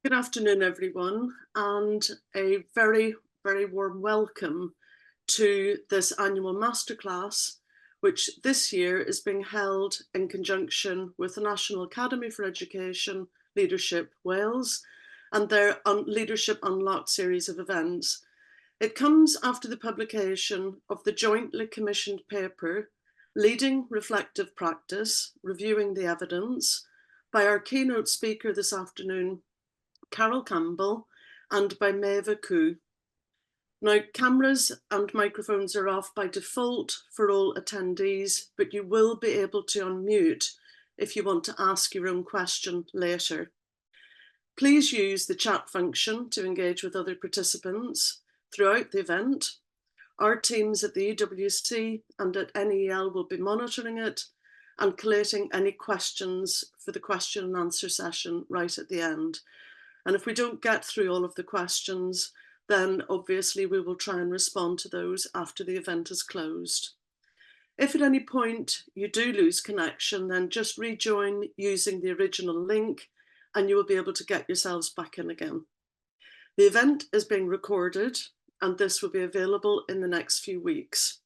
Good afternoon, everyone, and a very, very warm welcome to this annual masterclass, which this year is being held in conjunction with the National Academy for Education Leadership Wales and their Leadership Unlocked series of events. It comes after the publication of the jointly commissioned paper, Leading Reflective Practice, Reviewing the Evidence, by our keynote speaker this afternoon, Carol Campbell, and by Myfyriol. Now, cameras and microphones are off by default for all attendees, but you will be able to unmute if you want to ask your own question later. Please use the chat function to engage with other participants throughout the event. Our teams at the EWC and at NEL will be monitoring it and collating any questions for the question and answer session right at the end. And if we don't get through all of the questions, then obviously we will try and respond to those after the event is closed. If at any point you do lose connection, then just rejoin using the original link and you will be able to get yourselves back in again. The event is being recorded and this will be available in the next few weeks.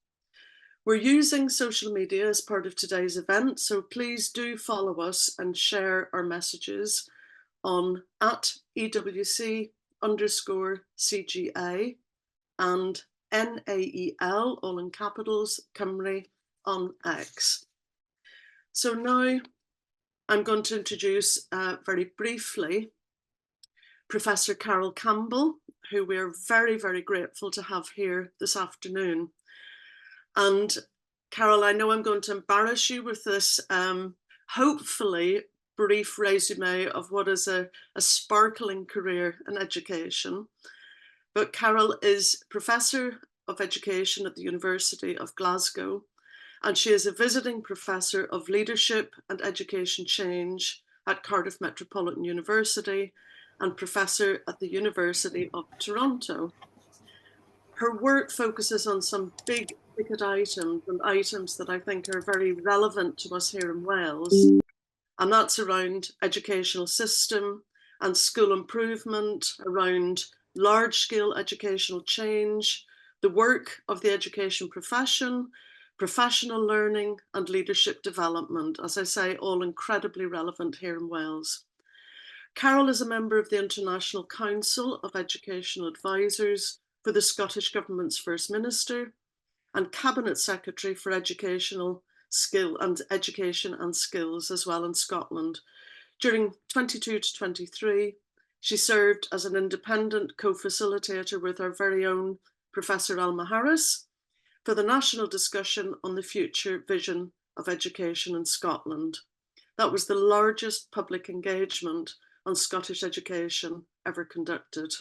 We're using social media as part of today's event, so please do follow us and share our messages on @EWC_CGA and NAEL, all in capitals, Cymru on X. So now I'm going to introduce very briefly Professor Carol Campbell, who we're very, very grateful to have here this afternoon. And Carol, I know I'm going to embarrass you with this, hopefully, brief resume of what is a sparkling career in education. But Carol is Professor of Education at the University of Glasgow, and she is a visiting Professor of Leadership and Education Change at Cardiff Metropolitan University and Professor at the University of Toronto. Her work focuses on some big ticket items and items that I think are very relevant to us here in Wales. And that's around educational system and school improvement, around large-scale educational change, the work of the education profession, professional learning and leadership development, as I say, all incredibly relevant here in Wales. Carol is a member of the International Council of Educational Advisors for the Scottish Government's First Minister and Cabinet Secretary for Education and Skills as well in Scotland. During 22 to 23, she served as an independent co-facilitator with our very own Professor Alma Harris for the national discussion on the future vision of education in Scotland. That was the largest public engagement on Scottish education ever conducted.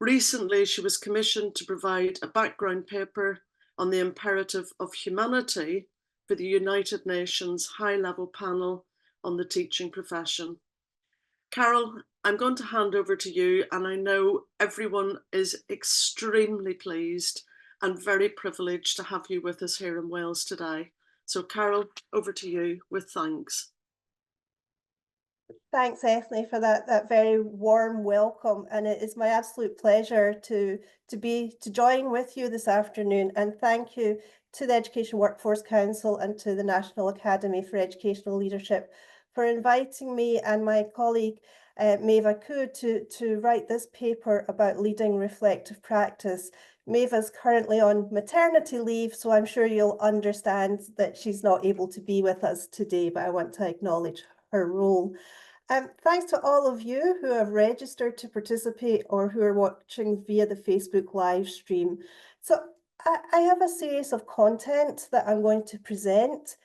Recently, she was commissioned to provide a background paper on the imperative of humanity for the United Nations High-Level Panel on the Teaching Profession. Carol, I'm going to hand over to you, and I know everyone is extremely pleased and very privileged to have you with us here in Wales today. So Carol, over to you with thanks. Thanks, Ethne, for that very warm welcome, and it is my absolute pleasure to join with you this afternoon. And thank you to the Education Workforce Council and to the National Academy for Educational Leadership for inviting me and my colleague Myfyriol to write this paper about leading reflective practice. Myfyriol's currently on maternity leave, so I'm sure you'll understand that she's not able to be with us today, but I want to acknowledge her role. Thanks to all of you who have registered to participate or who are watching via the Facebook live stream. So I have a series of content that I'm going to present.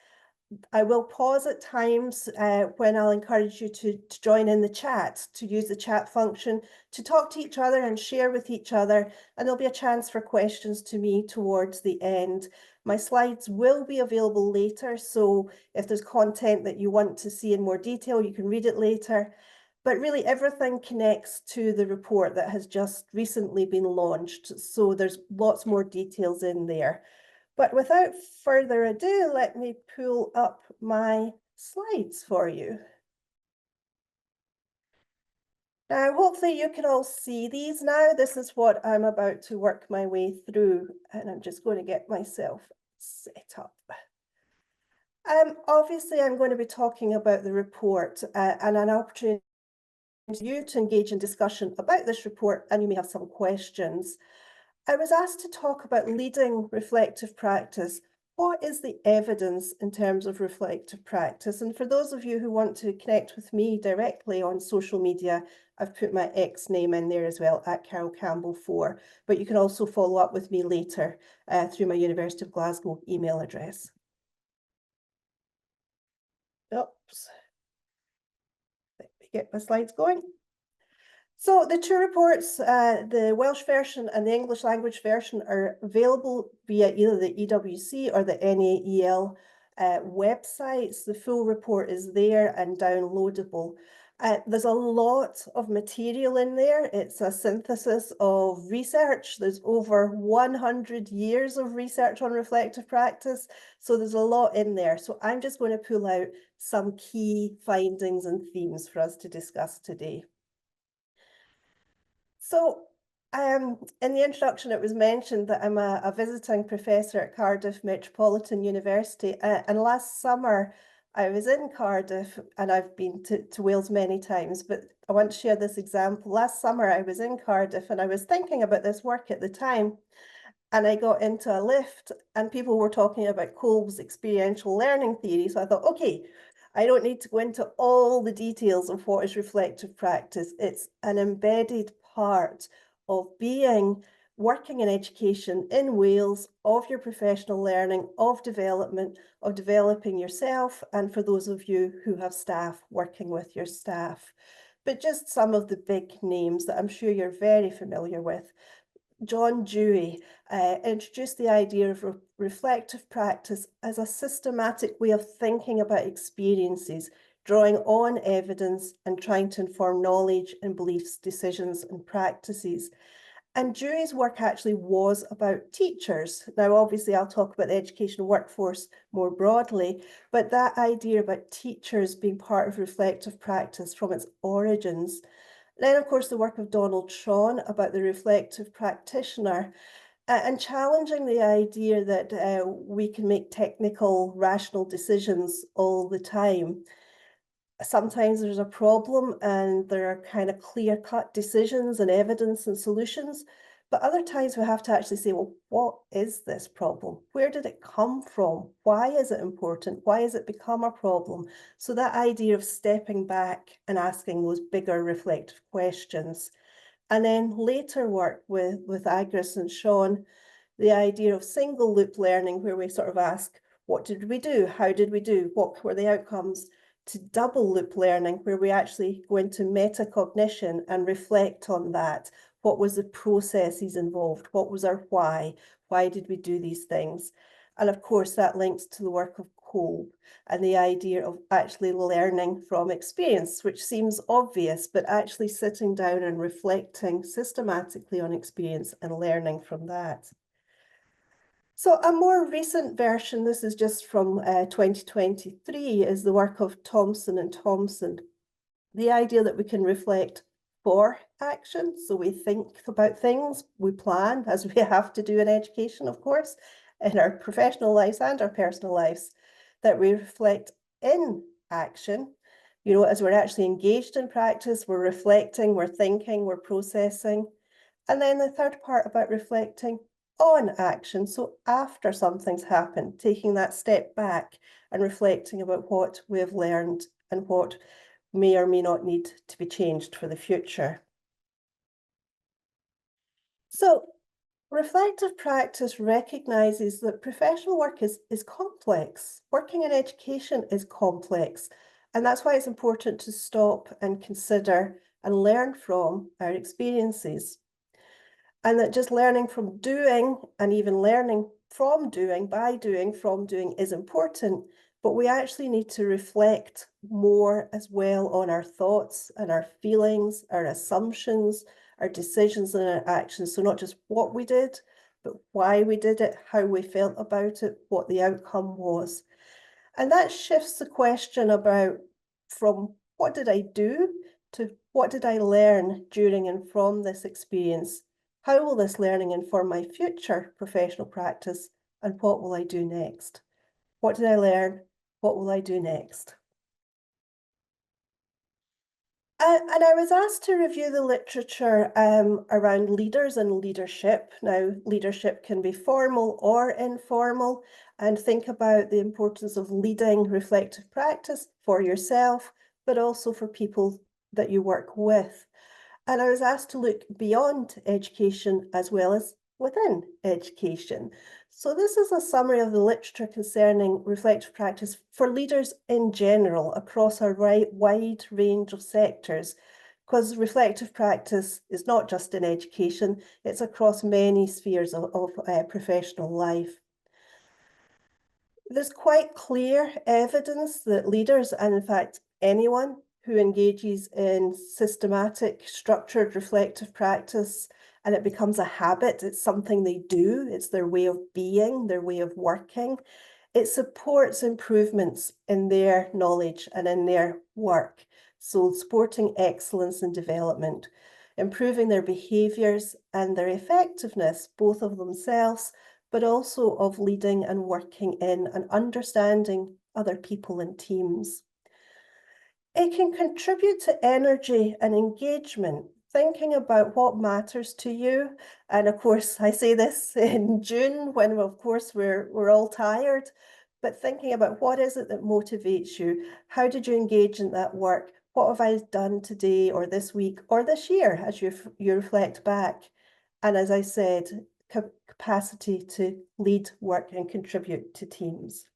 I will pause at times when I'll encourage you to join in the chat, to use the chat function, to talk to each other and share with each other, and there'll be a chance for questions to me towards the end. My slides will be available later, so if there's content that you want to see in more detail, you can read it later. But really everything connects to the report that has just recently been launched, so there's lots more details in there. But without further ado, let me pull up my slides for you. Now, hopefully you can all see these now. This is what I'm about to work my way through, and I'm just going to get myself set up. Obviously, I'm going to be talking about the report and an opportunity for you to engage in discussion about this report, and you may have some questions. I was asked to talk about leading reflective practice. What is the evidence in terms of reflective practice? And for those of you who want to connect with me directly on social media, I've put my X name in there as well, at Carol Campbell 4, but you can also follow up with me later through my University of Glasgow email address. Oops. Let me get my slides going. So the two reports, the Welsh version and the English language version, are available via either the EWC or the NAEL websites. The full report is there and downloadable. There's a lot of material in there. It's a synthesis of research. There's over 100 years of research on reflective practice. So there's a lot in there. So I'm just going to pull out some key findings and themes for us to discuss today. So in the introduction, it was mentioned that I'm a visiting professor at Cardiff Metropolitan University. And last summer, I was in Cardiff, and I've been to Wales many times, but I want to share this example. Last summer, I was in Cardiff, and I was thinking about this work at the time. And I got into a lift, and people were talking about Kolb's experiential learning theory. So I thought, okay, I don't need to go into all the details of what is reflective practice. It's an embedded part of working in education in Wales, of your professional learning, of development, of developing yourself, and for those of you who have staff, working with your staff. But just some of the big names that I'm sure you're very familiar with. John Dewey introduced the idea of reflective practice as a systematic way of thinking about experiences, drawing on evidence and trying to inform knowledge and beliefs, decisions and practices. And Dewey's work actually was about teachers. Now, obviously, I'll talk about the education workforce more broadly, but that idea about teachers being part of reflective practice from its origins. Then, of course, the work of Donald Shawn about the reflective practitioner and challenging the idea that we can make technical, rational decisions all the time. Sometimes there's a problem and there are kind of clear-cut decisions and evidence and solutions. But other times we have to actually say, well, what is this problem? Where did it come from? Why is it important? Why has it become a problem? So that idea of stepping back and asking those bigger reflective questions. And then later work with Agnes and Shawn, the idea of single loop learning, where we sort of ask, what did we do? How did we do? What were the outcomes? To double loop learning, where we actually go into metacognition and reflect on that. What was the processes involved? What was our why? Why did we do these things? And of course, that links to the work of Kolb and the idea of actually learning from experience, which seems obvious, but actually sitting down and reflecting systematically on experience and learning from that. So a more recent version, this is just from 2023, is the work of Thompson and Thompson. The idea that we can reflect for action. So we think about things, we plan, as we have to do in education, of course, in our professional lives and our personal lives, that we reflect in action. You know, as we're actually engaged in practice, we're reflecting, we're thinking, we're processing. And then the third part about reflecting on action. So after something's happened, taking that step back and reflecting about what we have learned and what may or may not need to be changed for the future. So reflective practice recognises that professional work is complex. Working in education is complex. And that's why it's important to stop and consider and learn from our experiences. And that just learning from doing and even learning from doing, by doing, from doing is important, but we actually need to reflect more as well on our thoughts and our feelings, our assumptions, our decisions and our actions. So not just what we did, but why we did it, how we felt about it, what the outcome was. And that shifts the question about from what did I do to what did I learn during and from this experience? How will this learning inform my future professional practice? And what will I do next? What did I learn? What will I do next? And I was asked to review the literature around leaders and leadership. Now, leadership can be formal or informal, and think about the importance of leading reflective practice for yourself, but also for people that you work with. And I was asked to look beyond education as well as within education. So this is a summary of the literature concerning reflective practice for leaders in general across a wide range of sectors, because reflective practice is not just in education, it's across many spheres of professional life. There's quite clear evidence that leaders, and in fact anyone who engages in systematic, structured, reflective practice, and it becomes a habit, it's something they do, it's their way of being, their way of working, it supports improvements in their knowledge and in their work. So supporting excellence and development, improving their behaviours and their effectiveness, both of themselves, but also of leading and working in and understanding other people and teams. It can contribute to energy and engagement, thinking about what matters to you. And of course, I say this in June when, of course, we're all tired, but thinking about what is it that motivates you? How did you engage in that work? What have I done today or this week or this year as you reflect back? And as I said, capacity to lead, work and contribute to teams.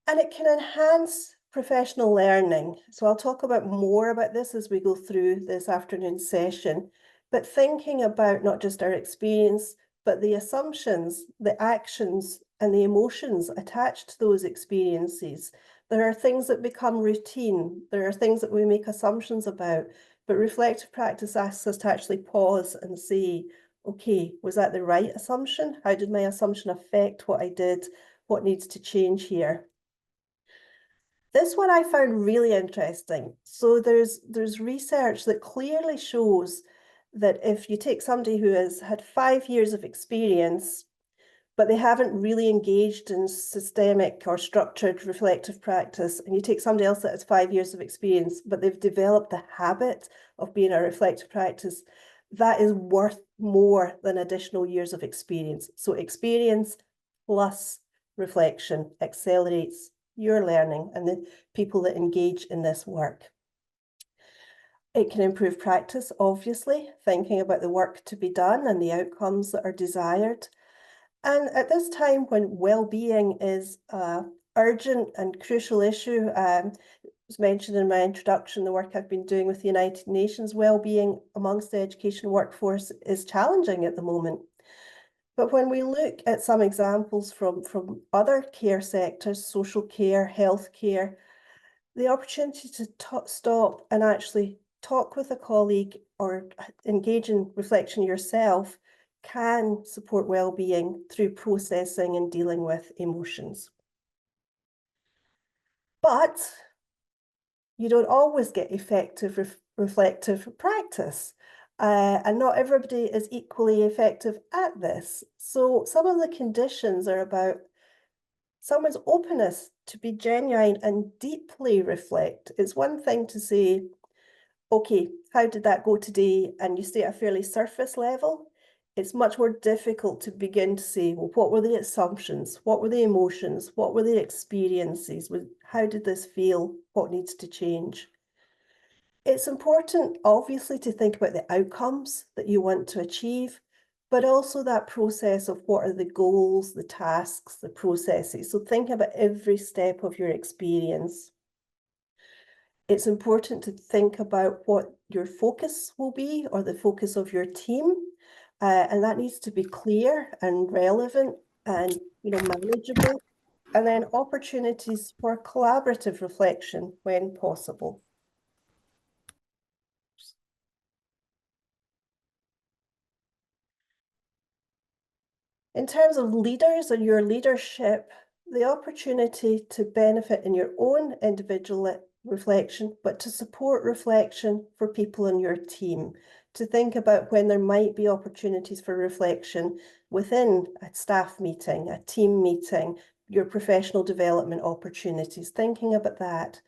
And it can enhance professional learning. So I'll talk about more about this as we go through this afternoon's session, but thinking about not just our experience, but the assumptions, the actions and the emotions attached to those experiences. There are things that become routine. There are things that we make assumptions about, but reflective practice asks us to actually pause and say, okay, was that the right assumption? How did my assumption affect what I did? What needs to change here? This one I found really interesting. So there's research that clearly shows that if you take somebody who has had 5 years of experience, but they haven't really engaged in systemic or structured reflective practice, and you take somebody else that has 5 years of experience, but they've developed the habit of being a reflective practice, that is worth more than additional years of experience. So experience plus reflection accelerates your learning and the people that engage in this work. It can improve practice, obviously, thinking about the work to be done and the outcomes that are desired. And at this time when well-being is an urgent and crucial issue, it was mentioned in my introduction, the work I've been doing with the United Nations, well-being amongst the education workforce is challenging at the moment. But when we look at some examples from other care sectors, social care, healthcare, the opportunity to stop and actually talk with a colleague or engage in reflection yourself can support well-being through processing and dealing with emotions. But you don't always get effective reflective practice. And not everybody is equally effective at this. So some of the conditions are about someone's openness to be genuine and deeply reflect. It's one thing to say, okay, how did that go today? And you stay at a fairly surface level. It's much more difficult to begin to say, well, what were the assumptions? What were the emotions? What were the experiences? How did this feel? What needs to change? It's important, obviously, to think about the outcomes that you want to achieve, but also that process of what are the goals, the tasks, the processes. So think about every step of your experience. It's important to think about what your focus will be or the focus of your team. And that needs to be clear and relevant and manageable. And then opportunities for collaborative reflection when possible. In terms of leaders and your leadership, the opportunity to benefit in your own individual reflection, but to support reflection for people in your team, to think about when there might be opportunities for reflection within a staff meeting, a team meeting, your professional development opportunities, thinking about that.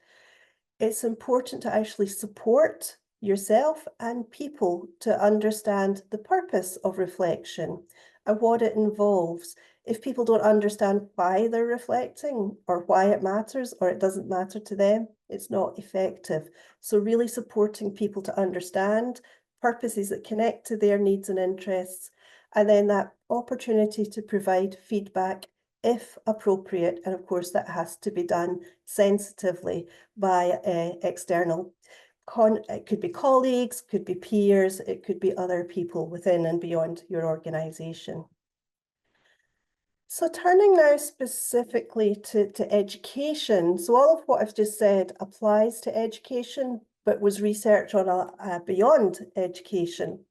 It's important to actually support yourself and people to understand the purpose of reflection and what it involves. If people don't understand why they're reflecting or why it matters or it doesn't matter to them, it's not effective. So really supporting people to understand purposes that connect to their needs and interests, and then that opportunity to provide feedback if appropriate. And of course, that has to be done sensitively by external. It could be colleagues, could be peers, it could be other people within and beyond your organisation. So turning now specifically to education. So all of what I've just said applies to education, but was research on beyond education.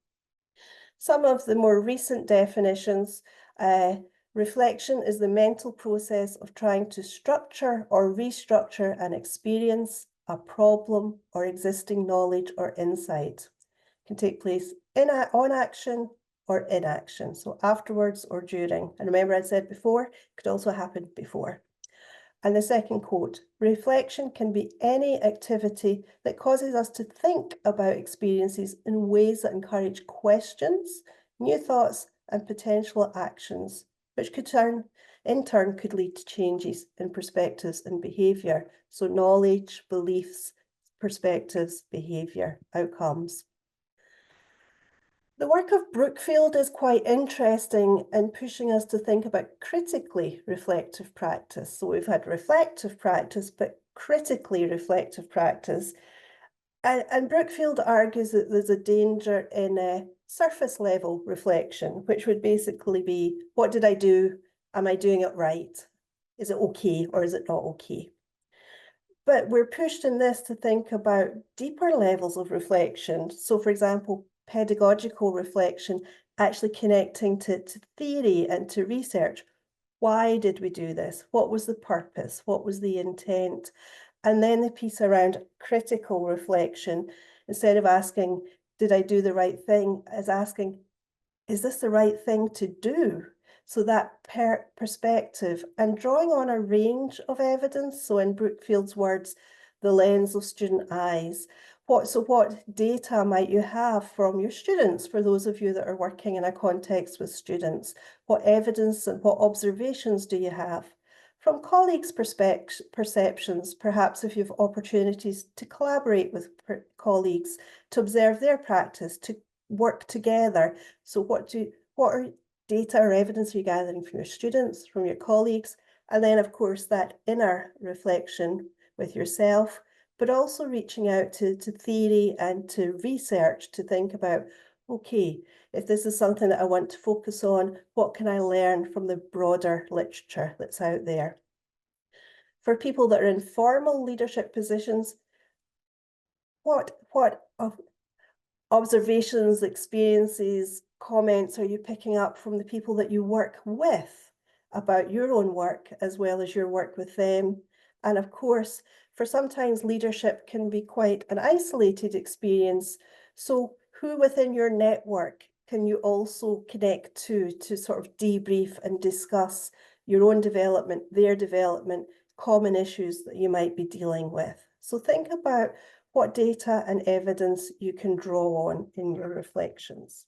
Some of the more recent definitions, reflection is the mental process of trying to structure or restructure an experience, a problem, or existing knowledge or insight. It can take place on action or inaction, so afterwards or during. And remember, I said before, it could also happen before. And the second quote, reflection can be any activity that causes us to think about experiences in ways that encourage questions, new thoughts, and potential actions, which could in turn could lead to changes in perspectives and behaviour. So knowledge, beliefs, perspectives, behaviour, outcomes. The work of Brookfield is quite interesting in pushing us to think about critically reflective practice. So we've had reflective practice, but critically reflective practice. And Brookfield argues that there's a danger in a surface level reflection, which would basically be, what did I do? Am I doing it right? Is it okay or is it not okay? But we're pushed in this to think about deeper levels of reflection. So for example, pedagogical reflection, actually connecting to theory and to research. Why did we do this? What was the purpose? What was the intent? And then the piece around critical reflection, instead of asking, did I do the right thing, is asking, is this the right thing to do? So that perspective, and drawing on a range of evidence. So in Brookfield's words, the lens of student eyes. What data might you have from your students, for those of you that are working in a context with students? What evidence and what observations do you have? From colleagues' perceptions, perhaps if you have opportunities to collaborate with colleagues, to observe their practice, to work together. So what are data or evidence are you gathering from your students, from your colleagues? And then, of course, that inner reflection with yourself, but also reaching out to theory and to research to think about, okay, if this is something that I want to focus on, what can I learn from the broader literature that's out there? For people that are in formal leadership positions, what observations, experiences, comments are you picking up from the people that you work with about your own work as well as your work with them? And of course, for sometimes leadership can be quite an isolated experience. So who within your network can you also connect to sort of debrief and discuss your own development, their development, common issues that you might be dealing with? So think about what data and evidence you can draw on in your reflections.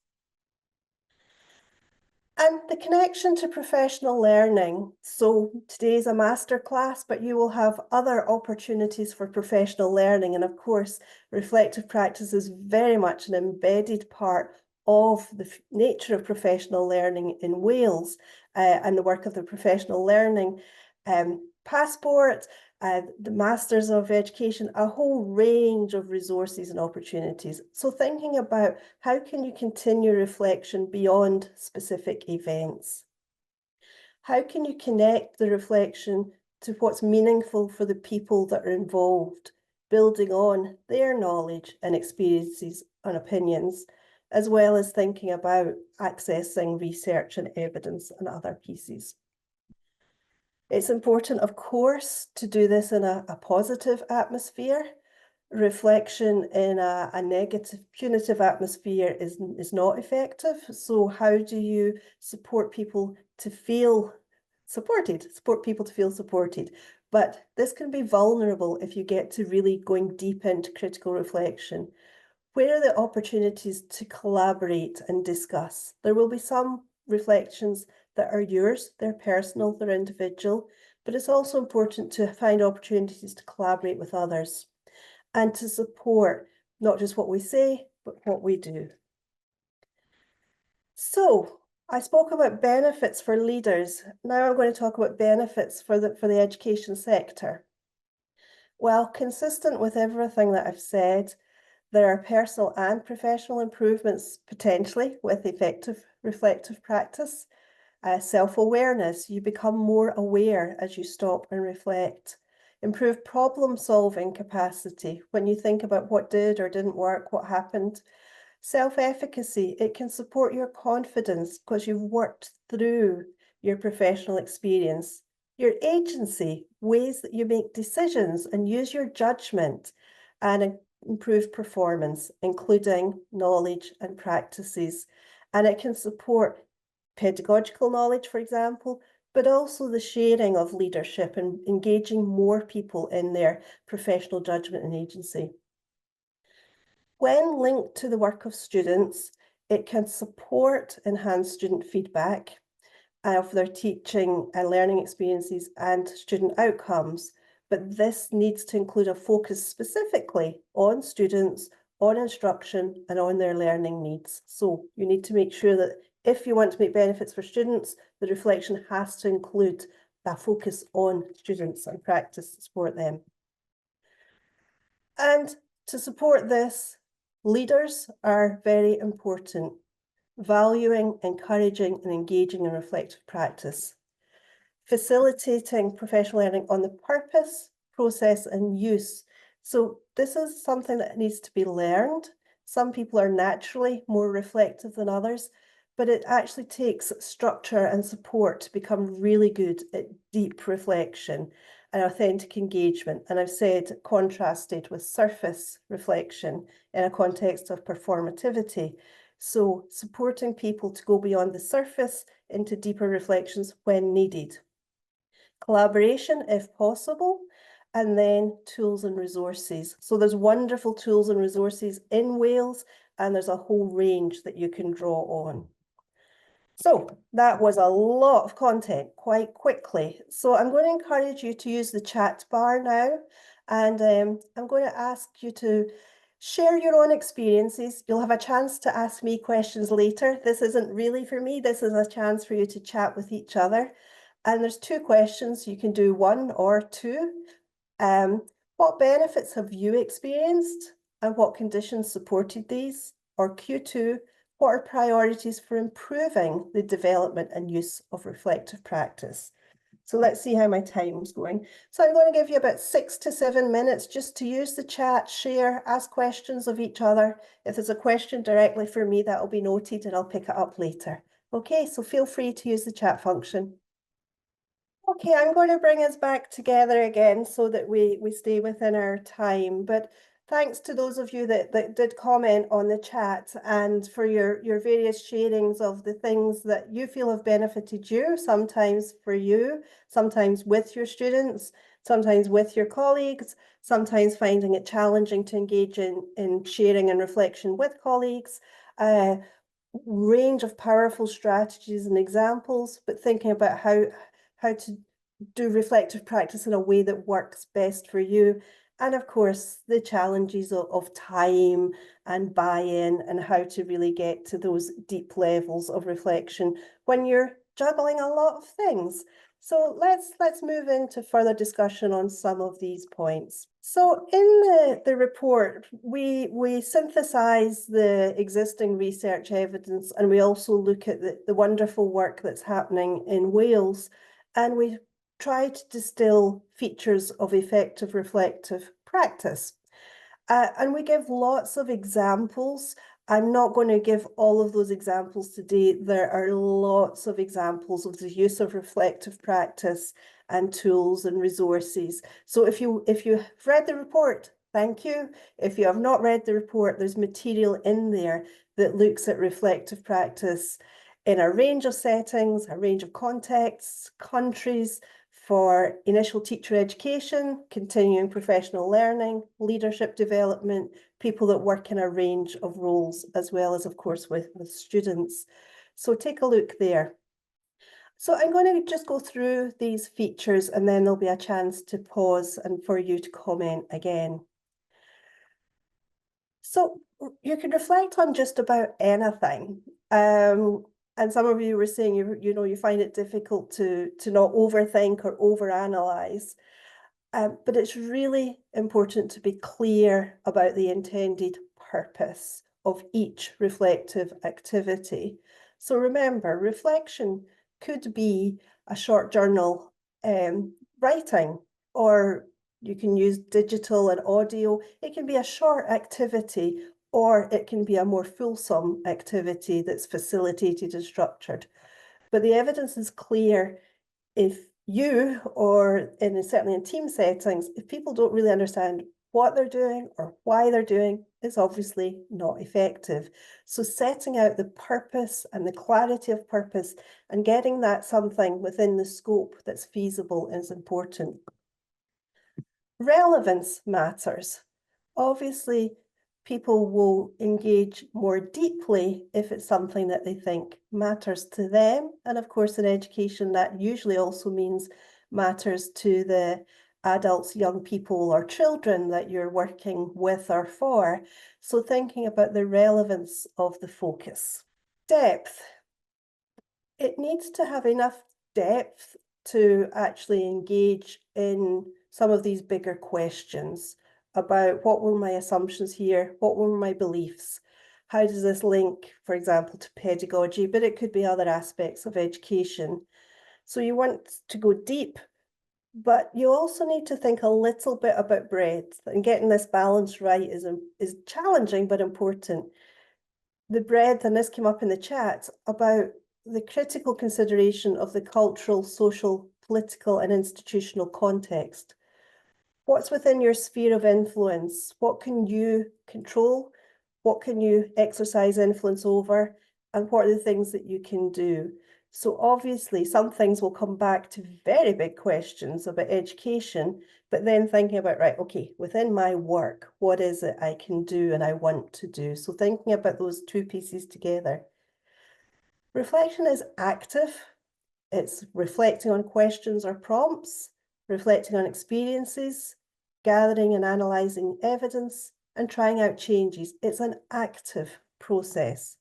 And the connection to professional learning. So today's a masterclass, but you will have other opportunities for professional learning. And of course, reflective practice is very much an embedded part of the nature of professional learning in Wales and the work of the professional learning passport, the Masters of Education, a whole range of resources and opportunities. So thinking about how can you continue reflection beyond specific events? How can you connect the reflection to what's meaningful for the people that are involved, building on their knowledge and experiences and opinions, as well as thinking about accessing research and evidence and other pieces? It's important, of course, to do this in a positive atmosphere. Reflection in a negative, punitive atmosphere is not effective. So how do you support people to feel supported? Support people to feel supported. But this can be vulnerable if you get to really going deep into critical reflection. Where are the opportunities to collaborate and discuss? There will be some reflections that are yours, they're personal, they're individual, but it's also important to find opportunities to collaborate with others and to support not just what we say, but what we do. So I spoke about benefits for leaders. Now I'm going to talk about benefits for the education sector. Well, consistent with everything that I've said, there are personal and professional improvements potentially with effective reflective practice. Self-awareness, you become more aware as you stop and reflect. Improved problem-solving capacity, when you think about what did or didn't work, what happened. Self-efficacy, it can support your confidence because you've worked through your professional experience. Your agency, ways that you make decisions and use your judgment, and improve performance, including knowledge and practices. And it can support pedagogical knowledge, for example, but also the sharing of leadership and engaging more people in their professional judgment and agency. When linked to the work of students, it can support enhanced student feedback of their teaching and learning experiences and student outcomes. But this needs to include a focus specifically on students, on instruction, and on their learning needs. So you need to make sure that if you want to make benefits for students, the reflection has to include that focus on students and practice to support them. And to support this, leaders are very important, valuing, encouraging, and engaging in reflective practice. Facilitating professional learning on the purpose, process, and use. So this is something that needs to be learned. Some people are naturally more reflective than others, but it actually takes structure and support to become really good at deep reflection and authentic engagement. And I've said contrasted with surface reflection in a context of performativity. So supporting people to go beyond the surface into deeper reflections when needed. Collaboration, if possible, and then tools and resources. So there's wonderful tools and resources in Wales, and there's a whole range that you can draw on. So that was a lot of content quite quickly. So I'm going to encourage you to use the chat bar now, and I'm going to ask you to share your own experiences. You'll have a chance to ask me questions later. This isn't really for me. This is a chance for you to chat with each other. And there's 2 questions. You can do 1 or 2. What benefits have you experienced and what conditions supported these? Or Q2, what are priorities for improving the development and use of reflective practice? So let's see how my time's going. So I'm going to give you about 6 to 7 minutes just to use the chat, share, ask questions of each other. If there's a question directly for me, that'll be noted and I'll pick it up later. Okay, so feel free to use the chat function. Okay, I'm going to bring us back together again so that we stay within our time. But thanks to those of you that did comment on the chat and for your various sharings of the things that you feel have benefited you, sometimes for you, sometimes with your students, sometimes with your colleagues, sometimes finding it challenging to engage in sharing and reflection with colleagues. Range of powerful strategies and examples, but thinking about how to do reflective practice in a way that works best for you. And of course, the challenges of time and buy-in and how to really get to those deep levels of reflection when you're juggling a lot of things. So let's move into further discussion on some of these points. So in the report, we synthesize the existing research evidence, and we also look at the wonderful work that's happening in Wales. And we try to distill features of effective reflective practice. And we give lots of examples I'm not going to give all of those examples today. There are lots of examples of the use of reflective practice and tools and resources. So if you've read the report, thank you. If you have not read the report, there's material in there that looks at reflective practice in a range of settings, a range of contexts, countries, for initial teacher education, continuing professional learning, leadership development, people that work in a range of roles, as well as, of course, with students. So take a look there. So I'm going to just go through these features, and then there'll be a chance to pause and for you to comment again. So you can reflect on just about anything. And some of you were saying, you find it difficult to not overthink or overanalyze. But it's really important to be clear about the intended purpose of each reflective activity. So remember, reflection could be a short journal writing, or you can use digital and audio. It can be a short activity, or it can be a more fulsome activity that's facilitated and structured. But the evidence is clear. If you, or certainly in team settings, if people don't really understand what they're doing or why they're doing, it's obviously not effective. So setting out the purpose and the clarity of purpose and getting that something within the scope that's feasible is important. Relevance matters. Obviously, people will engage more deeply if it's something that they think matters to them. And of course, in education, that usually also means matters to the adults, young people, or children that you're working with or for. So thinking about the relevance of the focus. Depth. It needs to have enough depth to actually engage in some of these bigger questions about what were my assumptions here, what were my beliefs, how does this link, for example, to pedagogy, but it could be other aspects of education. So you want to go deep, but you also need to think a little bit about breadth, and getting this balance right is challenging but important. The breadth, and this came up in the chat, about the critical consideration of the cultural, social, political, and institutional context. What's within your sphere of influence? What can you control? What can you exercise influence over? And what are the things that you can do? So obviously, some things will come back to very big questions about education, but then thinking about, right, okay, within my work, what is it I can do and I want to do? So thinking about those two pieces together. Reflection is active. It's reflecting on questions or prompts, reflecting on experiences, gathering and analysing evidence, and trying out changes. It's an active process.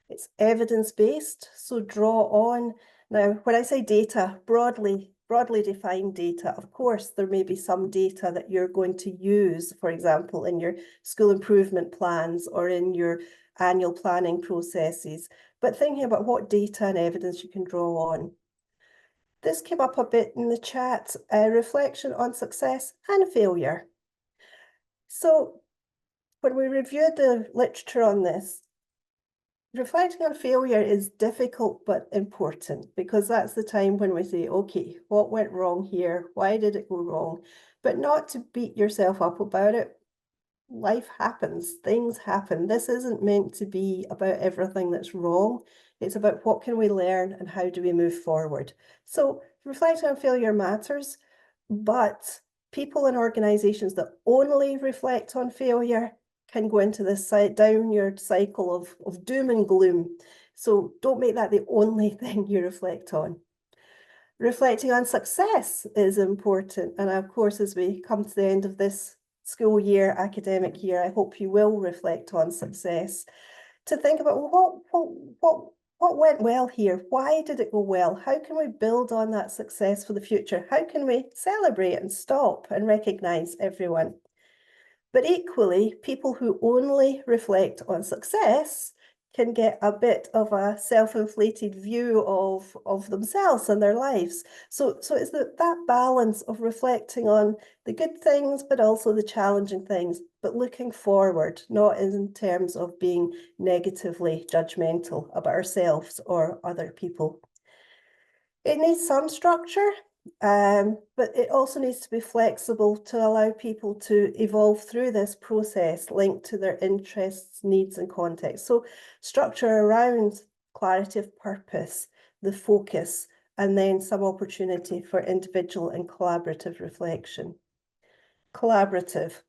It's evidence-based, so draw on. Now, when I say data, broadly defined data, of course, there may be some data that you're going to use, for example, in your school improvement plans or in your annual planning processes, but thinking about what data and evidence you can draw on. This came up a bit in the chat, reflection on success and failure. So when we reviewed the literature on this, reflecting on failure is difficult but important, because that's the time when we say, okay, what went wrong here? Why did it go wrong? But not to beat yourself up about it. Life happens, things happen. This isn't meant to be about everything that's wrong. It's about what can we learn and how do we move forward. So reflecting on failure matters, but people and organizations that only reflect on failure can go into this downward cycle of doom and gloom. So don't make that the only thing you reflect on. Reflecting on success is important. And of course, as we come to the end of this school year, academic year, I hope you will reflect on success, to think about, well, what went well here? Why did it go well? How can we build on that success for the future? How can we celebrate and stop and recognise everyone? But equally, people who only reflect on success can get a bit of a self-inflated view of themselves and their lives. So it's that balance of reflecting on the good things, but also the challenging things, but looking forward, not in terms of being negatively judgmental about ourselves or other people. It needs some structure, but it also needs to be flexible to allow people to evolve through this process linked to their interests, needs and context. So structure around clarity of purpose, the focus, and then some opportunity for individual and collaborative reflection. Collaborative.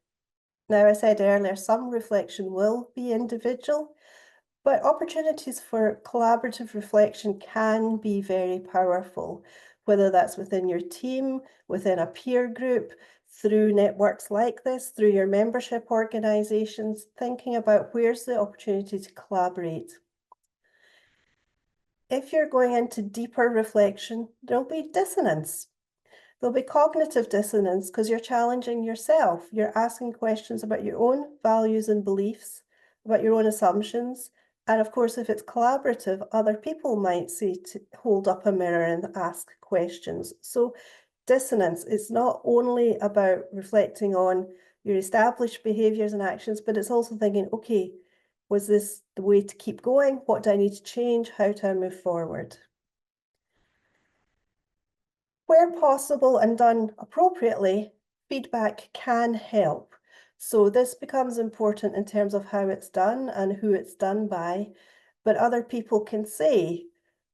Now, I said earlier, some reflection will be individual, but opportunities for collaborative reflection can be very powerful, whether that's within your team, within a peer group, through networks like this, through your membership organisations, thinking about where's the opportunity to collaborate. If you're going into deeper reflection, there'll be dissonance. There'll be cognitive dissonance because you're challenging yourself. You're asking questions about your own values and beliefs, about your own assumptions. And of course, if it's collaborative, other people might say to hold up a mirror and ask questions. So dissonance is not only about reflecting on your established behaviours and actions, but it's also thinking, okay, was this the way to keep going? What do I need to change? How do I move forward? Where possible and done appropriately, feedback can help. So this becomes important in terms of how it's done and who it's done by, but other people can say,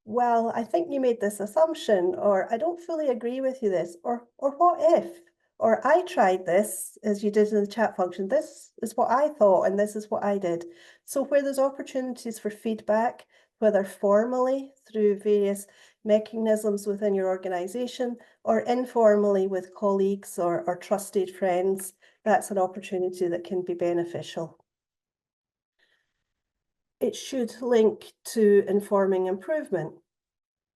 well, I think you made this assumption, or I don't fully agree with you this, or what if? Or I tried this, as you did in the chat function, this is what I thought, and this is what I did. So where there's opportunities for feedback, whether formally through various mechanisms within your organisation or informally with colleagues or trusted friends, that's an opportunity that can be beneficial. It should link to informing improvement,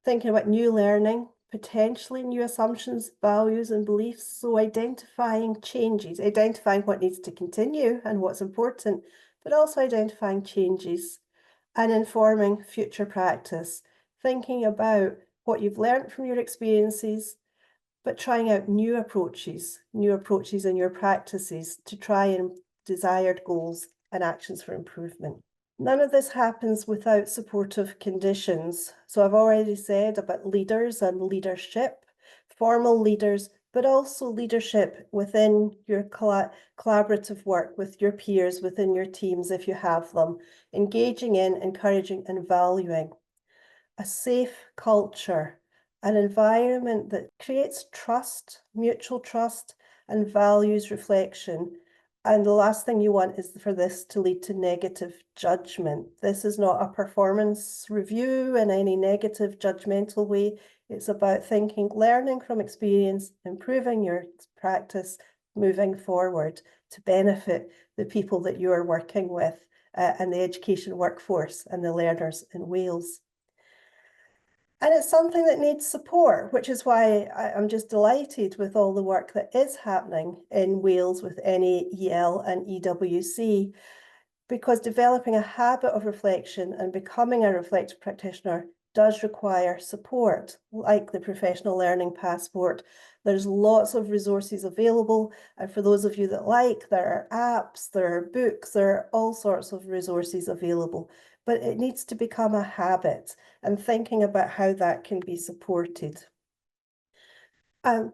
thinking about new learning, potentially new assumptions, values and beliefs. So identifying changes, identifying what needs to continue and what's important, but also identifying changes and informing future practice, thinking about what you've learned from your experiences, but trying out new approaches in your practices to try and desired goals and actions for improvement. None of this happens without supportive conditions. So I've already said about leaders and leadership, formal leaders, but also leadership within your collaborative work with your peers, within your teams, if you have them, engaging in, encouraging and valuing. A safe culture, an environment that creates trust, mutual trust and values reflection. And the last thing you want is for this to lead to negative judgment. This is not a performance review in any negative judgmental way. It's about thinking, learning from experience, improving your practice, moving forward to benefit the people that you are working with and the education workforce and the learners in Wales. And it's something that needs support, which is why I'm just delighted with all the work that is happening in Wales with NAEL and EWC, because developing a habit of reflection and becoming a reflective practitioner does require support, like the Professional Learning Passport. There's lots of resources available, and for those of you that like, there are apps, there are books, there are all sorts of resources available, but it needs to become a habit and thinking about how that can be supported.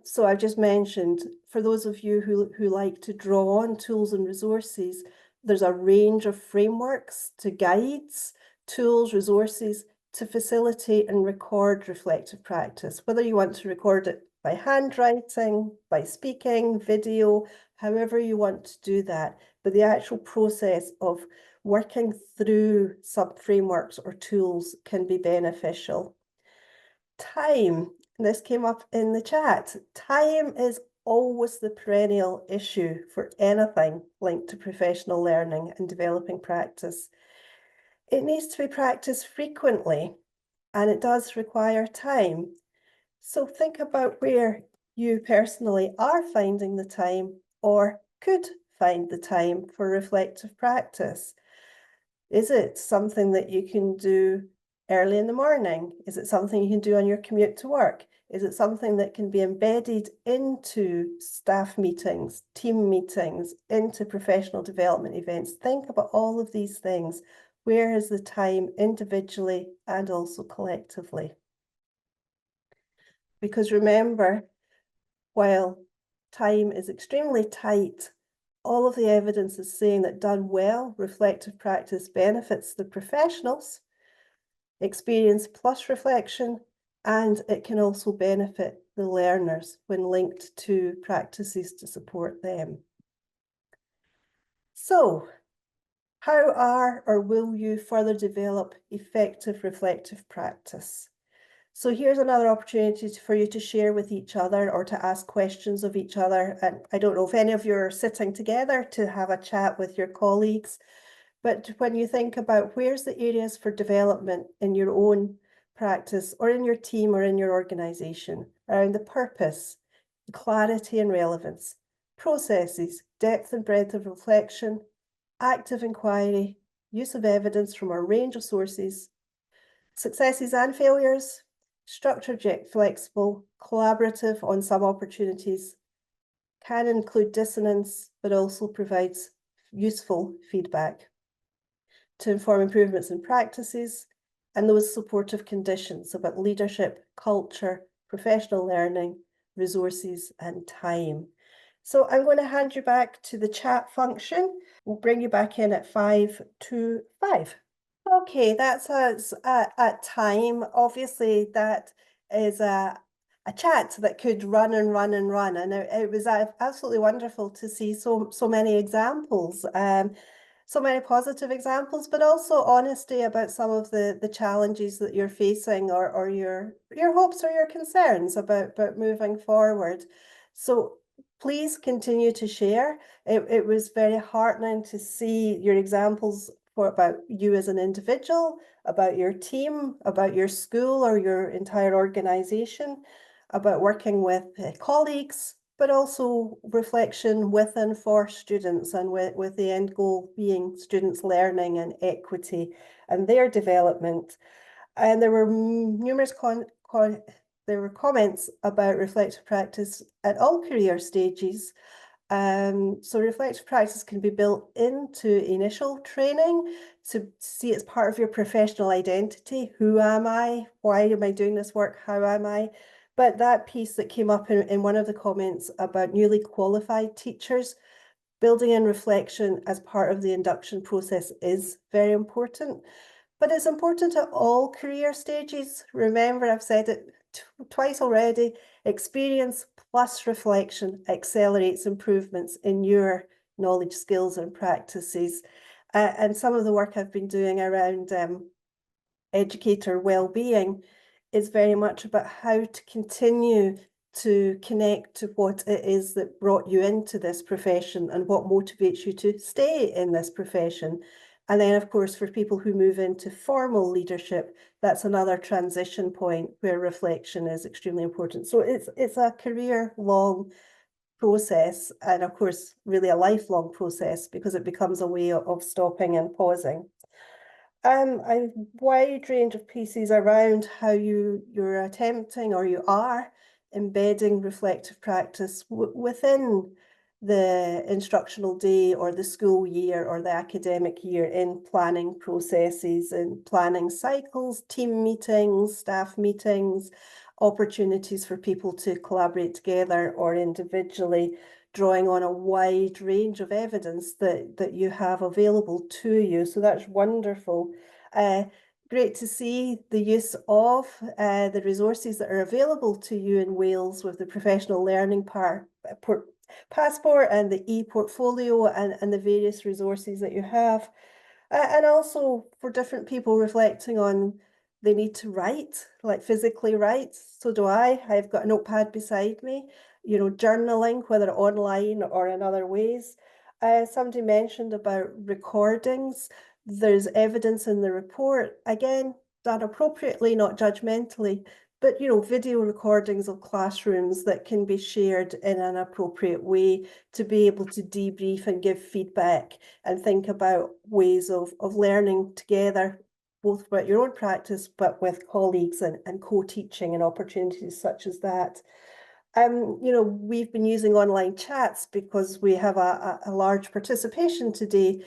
So I've just mentioned, for those of you who like to draw on tools and resources, there's a range of frameworks to guides, tools, resources to facilitate and record reflective practice, whether you want to record it by handwriting, by speaking, video, however you want to do that. But the actual process of working through sub-frameworks or tools can be beneficial. Time, this came up in the chat. Time is always the perennial issue for anything linked to professional learning and developing practice. It needs to be practiced frequently, and it does require time. So think about where you personally are finding the time or could find the time for reflective practice. Is it something that you can do early in the morning? Is it something you can do on your commute to work? Is it something that can be embedded into staff meetings, team meetings, into professional development events? Think about all of these things. Where is the time individually and also collectively? Because remember, while time is extremely tight, all of the evidence is saying that done well, reflective practice benefits the professionals, experience plus reflection, and it can also benefit the learners when linked to practices to support them. So, how are or will you further develop effective reflective practice? So here's another opportunity for you to share with each other or to ask questions of each other. And I don't know if any of you are sitting together to have a chat with your colleagues, but when you think about where's the areas for development in your own practice or in your team or in your organisation around the purpose, clarity and relevance, processes, depth and breadth of reflection, active inquiry, use of evidence from a range of sources, successes and failures, structured yet flexible, collaborative on some opportunities, can include dissonance, but also provides useful feedback to inform improvements in practices and those supportive conditions about leadership, culture, professional learning, resources, and time. So I'm going to hand you back to the chat function. We'll bring you back in at 5 to 5. Okay, that's us at time. Obviously, that is a chat that could run and run and run, and it was absolutely wonderful to see so many examples, so many positive examples, but also honesty about some of the challenges that you're facing or your hopes or your concerns about moving forward. So please continue to share. It was very heartening to see your examples about you as an individual, about your team, about your school or your entire organisation, about working with colleagues, but also reflection with and for students, and with the end goal being students' learning and equity and their development. And there were numerous comments about reflective practice at all career stages. So reflective practice can be built into initial training to see it's part of your professional identity. Who am I? Why am I doing this work? How am I? But that piece that came up in one of the comments about newly qualified teachers, building in reflection as part of the induction process is very important. But it's important at all career stages. Remember, I've said it twice already, experience plus reflection accelerates improvements in your knowledge, skills and practices. And some of the work I've been doing around educator well-being is very much about how to continue to connect to what it is that brought you into this profession and what motivates you to stay in this profession. And then, of course, for people who move into formal leadership, that's another transition point where reflection is extremely important. So it's a career-long process, and of course, really a lifelong process, because it becomes a way of stopping and pausing. A wide range of pieces around how you're attempting or you are embedding reflective practice within the instructional day or the school year or the academic year in planning processes and planning cycles, team meetings, staff meetings, opportunities for people to collaborate together or individually, drawing on a wide range of evidence that you have available to you. So that's wonderful. Great to see the use of the resources that are available to you in Wales with the professional learning passport and the e-portfolio and the various resources that you have. And also for different people reflecting on they need to write, like physically write. So do I. I've got a notepad beside me, journaling, whether online or in other ways. Somebody mentioned about recordings. There's evidence in the report, again, done appropriately, not judgmentally, but video recordings of classrooms that can be shared in an appropriate way to be able to debrief and give feedback and think about ways of learning together, both about your own practice, but with colleagues and co-teaching and opportunities such as that. We've been using online chats because we have a large participation today.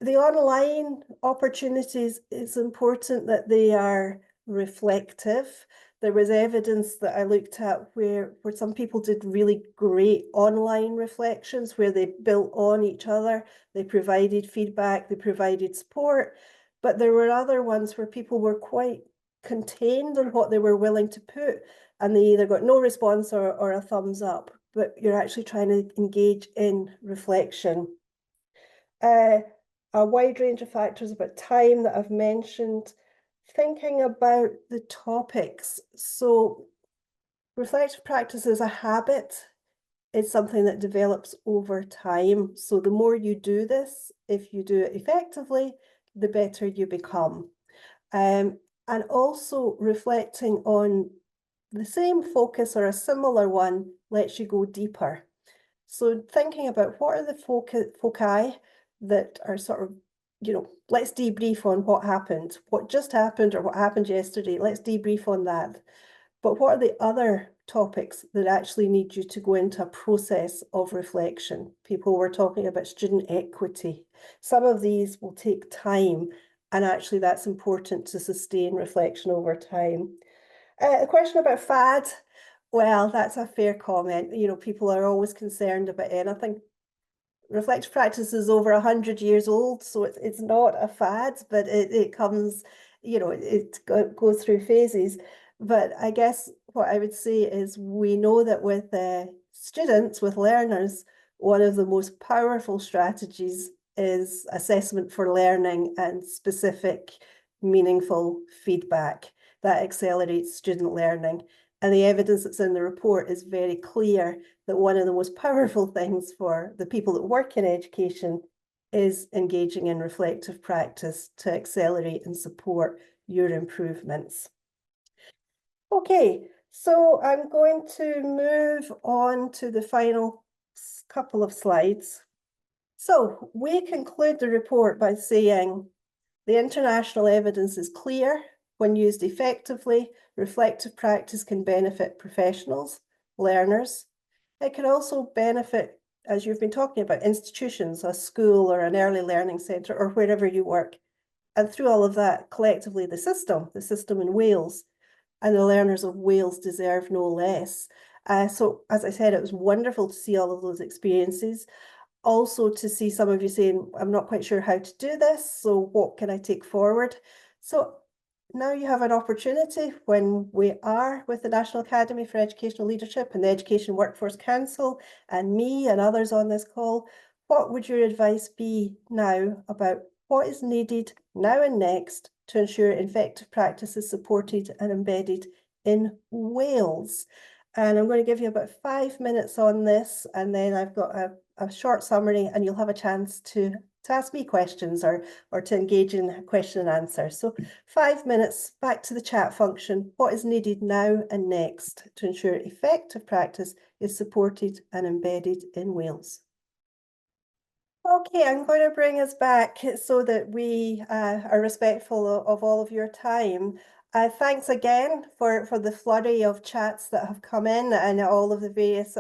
The online opportunities, it's important that they are reflective. There was evidence that I looked at where some people did really great online reflections where they built on each other, they provided feedback, they provided support, but there were other ones where people were quite contained on what they were willing to put, and they either got no response or a thumbs up, but you're actually trying to engage in reflection. A wide range of factors about time that I've mentioned, thinking about the topics. So reflective practice is a habit. It's something that develops over time. So the more you do this, if you do it effectively, the better you become. And also reflecting on the same focus or a similar one lets you go deeper. So thinking about what are the foci that are sort of, let's debrief on what happened, what just happened or what happened yesterday. Let's debrief on that. But what are the other topics that actually need you to go into a process of reflection? People were talking about student equity. Some of these will take time, and actually that's important to sustain reflection over time. A question about fad. Well, that's a fair comment. People are always concerned about anything. Reflective practice is over 100 years old, so it's not a fad, but it comes, it goes through phases. But I guess what I would say is we know that with students, with learners, one of the most powerful strategies is assessment for learning and specific, meaningful feedback that accelerates student learning. And the evidence that's in the report is very clear that one of the most powerful things for the people that work in education is engaging in reflective practice to accelerate and support your improvements. Okay, so I'm going to move on to the final couple of slides. So we conclude the report by saying the international evidence is clear. When used effectively, reflective practice can benefit professionals, learners. It can also benefit, as you've been talking about, institutions, a school or an early learning centre or wherever you work. And through all of that, collectively, the system in Wales, and the learners of Wales deserve no less. So, as I said, it was wonderful to see all of those experiences. Also to see some of you saying, I'm not quite sure how to do this, so what can I take forward? So now you have an opportunity when we are with the National Academy for Educational Leadership and the Education Workforce Council and me and others on this call, what would your advice be now about what is needed now and next to ensure effective practice is supported and embedded in Wales? And I'm going to give you about 5 minutes on this, and then I've got a short summary, and you'll have a chance to ask me questions or to engage in question and answer. So 5 minutes, back to the chat function. What is needed now and next to ensure effective practice is supported and embedded in Wales? Okay, I'm going to bring us back so that we are respectful of all of your time. Thanks again for the flurry of chats that have come in and all of the various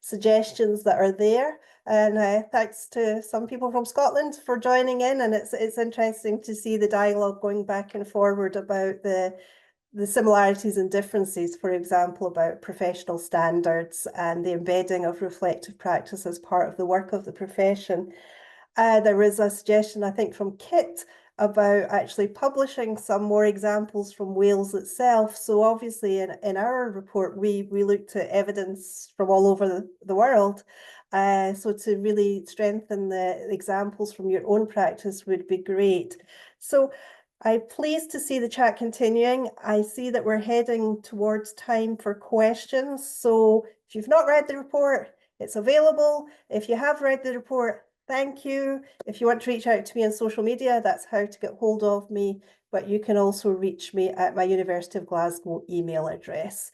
suggestions that are there. And thanks to some people from Scotland for joining in. And it's interesting to see the dialogue going back and forward about the similarities and differences, for example, about professional standards and the embedding of reflective practice as part of the work of the profession. There was a suggestion, I think, from Kit about actually publishing some more examples from Wales itself. So obviously in our report, we looked at evidence from all over the world. So to really strengthen the examples from your own practice would be great. So I'm pleased to see the chat continuing. I see that we're heading towards time for questions. So if you've not read the report, it's available. If you have read the report, Thank you. If you want to reach out to me on social media, that's how to get hold of me, but you can also reach me at my University of Glasgow email address.